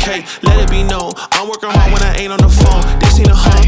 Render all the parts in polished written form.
okay, let it be known. I'm working hard when I ain't on the phone. This ain't a home.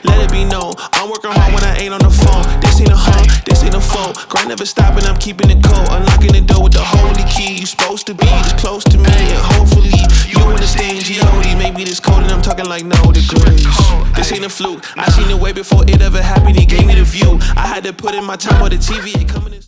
Let it be known, I'm working hard when I ain't on the phone. This ain't a home, this ain't a phone. Grind never stopping, I'm keeping it cold. Unlocking the door with the holy key. You supposed to be this close to me, and hopefully you understand G.O.D. Maybe this cold and I'm talking like no degrees. This ain't a fluke, I seen it way before it ever happened. It gave me the view. I had to put in my time on the TV. It coming in